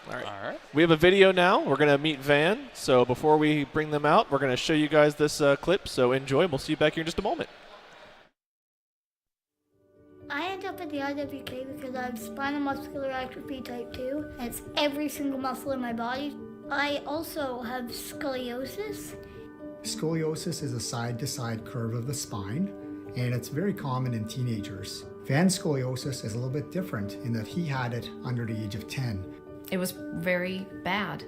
All right. All right. We have a video now. We're going to meet Van. So before we bring them out, we're going to show you guys this clip. So enjoy, and we'll see you back here in just a moment. I ended up at the IWK because I have spinal muscular atrophy type 2, and it's every single muscle in my body. I also have scoliosis. Scoliosis is a side-to-side curve of the spine, and it's very common in teenagers. Van's scoliosis is a little bit different in that he had it under the age of 10. It was very bad,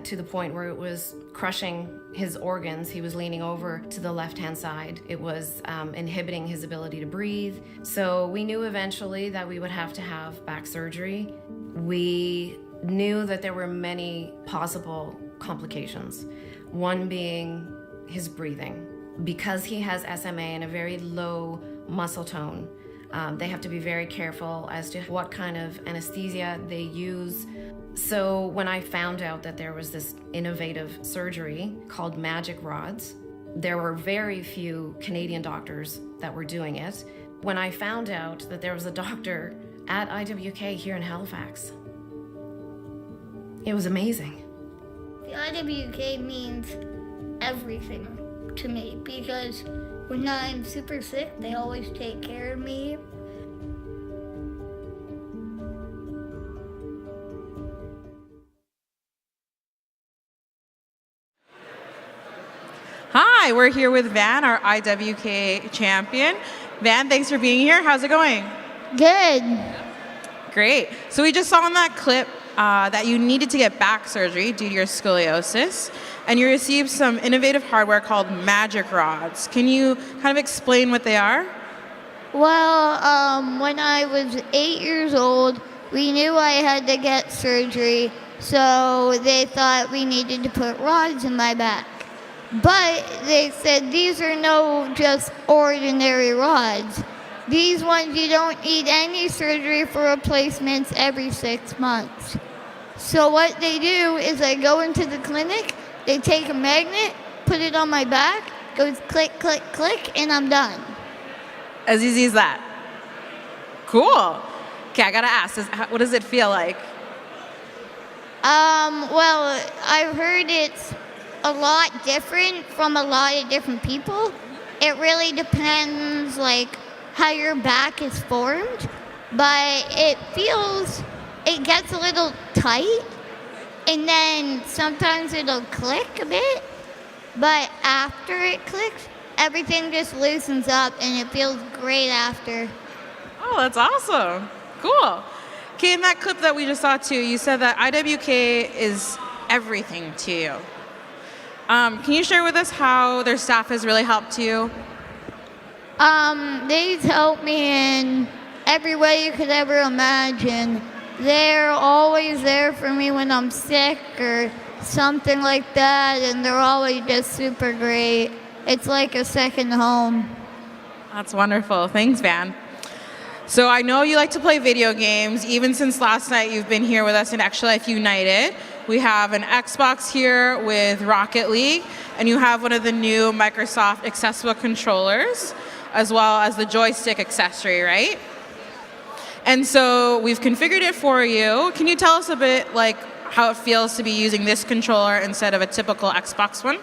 to the point where it was crushing his organs. He was leaning over to the left-hand side. It was inhibiting his ability to breathe. So we knew eventually that we would have to have back surgery. We knew that there were many possible complications, one being his breathing. Because he has SMA and a very low muscle tone, they have to be very careful as to what kind of anesthesia they use. So when I found out that there was this innovative surgery called Magic Rods, there were very few Canadian doctors that were doing it. When I found out that there was a doctor at IWK here in Halifax, it was amazing. The IWK means everything to me because when I'm super sick, they always take care of me. Hi, we're here with Van, our IWK champion. Van, thanks for being here. How's it going? Good. Great. So we just saw in that clip that you needed to get back surgery due to your scoliosis, and you received some innovative hardware called Magic Rods. Can you kind of explain what they are? Well, when I was 8 years old, we knew I had to get surgery, so they thought we needed to put rods in my back. But they said these are no just ordinary rods. These ones you don't need any surgery for replacements every 6 months. So what they do is I go into the clinic, they take a magnet, put it on my back, goes click, click, click, and I'm done. As easy as that. Cool. Okay, I gotta ask, what does it feel like? Well, I've heard it's a lot different from a lot of different people. It really depends, like, how your back is formed, but it gets a little tight, and then sometimes it'll click a bit, but after it clicks, everything just loosens up, and it feels great after. Oh, that's awesome. Cool. Okay, in that clip that we just saw too, you said that IWK is everything to you. Can you share with us how their staff has really helped you? They've helped me in every way you could ever imagine. They're always there for me when I'm sick or something like that, and they're always just super great. It's like a second home. That's wonderful. Thanks, Van. So I know you like to play video games. Even since last night, you've been here with us in Extra Life United. We have an Xbox here with Rocket League, and you have one of the new Microsoft accessible controllers, as well as the joystick accessory, right? And so we've configured it for you. Can you tell us a bit like how it feels to be using this controller instead of a typical Xbox one?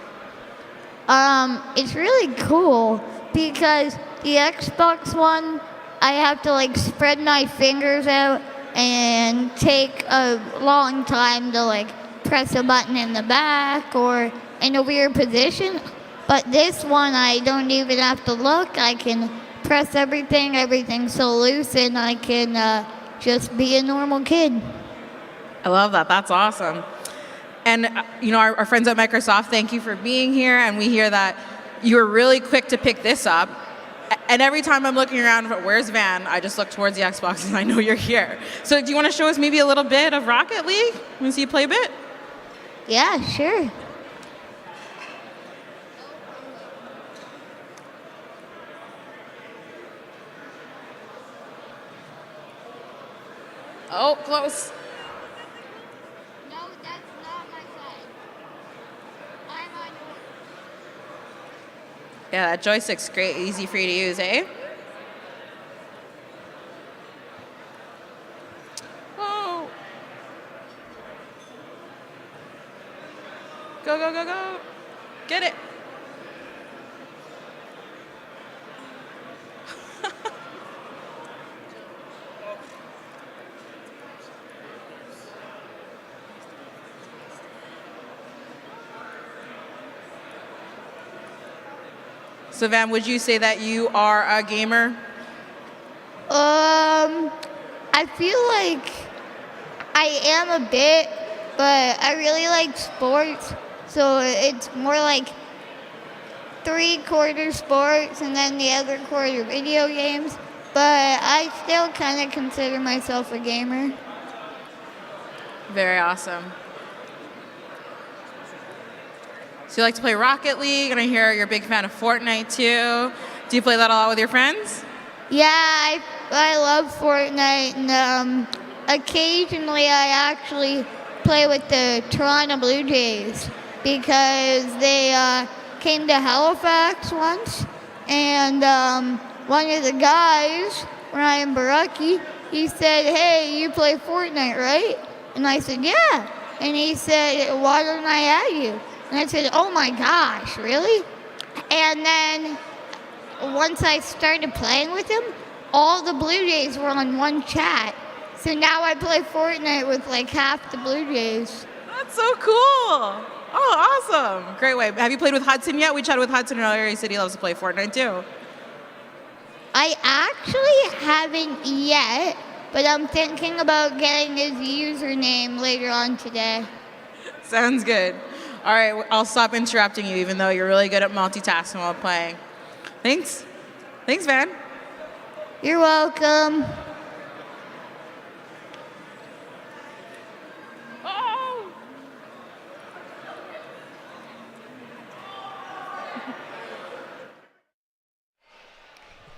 It's really cool because the Xbox One, I have to like spread my fingers out and take a long time to like press a button in the back or in a weird position. But this one, I don't even have to look. I can press everything, everything's so loose, and I can just be a normal kid. I love that. That's awesome. And you know, our friends at Microsoft, thank you for being here. And we hear that you were really quick to pick this up. And every time I'm looking around, where's Van? I just look towards the Xbox and I know you're here. So do you want to show us maybe a little bit of Rocket League? Want to see you play a bit? Yeah, sure. Oh, close. No, that's not my side. I'm on yours. Yeah, that joystick's great. Easy for you to use, eh? Oh. Go, go, go, go. Get it. So Van, would you say that you are a gamer? I feel like I am a bit, but I really like sports, so it's more like 3/4 sports and then the other quarter video games. But I still kind of consider myself a gamer. Very awesome. So you like to play Rocket League, and I hear you're a big fan of Fortnite too. Do you play that a lot with your friends? Yeah, I love Fortnite, and occasionally I actually play with the Toronto Blue Jays because they came to Halifax once, and one of the guys, Ryan Baraki, he said, "Hey, you play Fortnite, right?" And I said, "Yeah." And he said, "Why don't I add you?" And I said, "Oh my gosh, really?" And then once I started playing with him, all the Blue Jays were on one chat. So now I play Fortnite with like half the Blue Jays. That's so cool. Oh, awesome. Great way. Have you played with Hudson yet? We chatted with Hudson earlier. He said he loves to play Fortnite too. I actually haven't yet, but I'm thinking about getting his username later on today. Sounds good. All right, I'll stop interrupting you, even though you're really good at multitasking while playing. Thanks. Thanks, Van. You're welcome. Oh!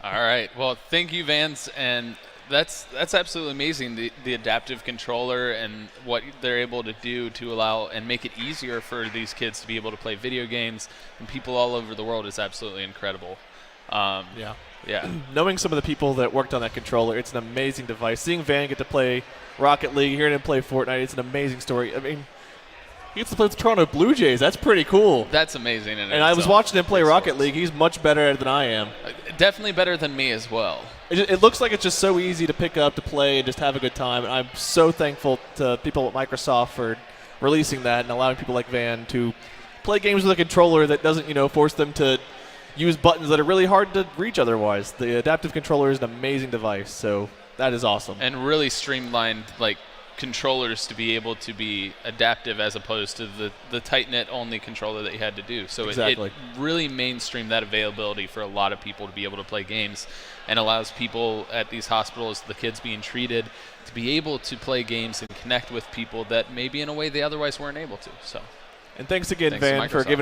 All right. Well, thank you, Vance, and that's absolutely amazing. The adaptive controller and what they're able to do to allow and make it easier for these kids to be able to play video games and people all over the world is absolutely incredible. Yeah. Yeah. Knowing some of the people that worked on that controller, it's an amazing device. Seeing Van get to play Rocket League, hearing him play Fortnite, it's an amazing story. I mean, he gets to play with the Toronto Blue Jays. That's pretty cool. That's amazing. And I was watching him play Rocket League. He's much better at it than I am. Definitely better than me as well. It looks like it's just so easy to pick up, to play, and just have a good time. And I'm so thankful to people at Microsoft for releasing that and allowing people like Van to play games with a controller that doesn't, force them to use buttons that are really hard to reach otherwise. The adaptive controller is an amazing device, so that is awesome. And really streamlined, controllers to be able to be adaptive as opposed to the tight-knit only controller that you had to do. So Exactly. it really mainstreamed that availability for a lot of people to be able to play games and allows people at these hospitals, the kids being treated, to be able to play games and connect with people that maybe in a way they otherwise weren't able to. So, And thanks again, Thanks to Van, for Microsoft. giving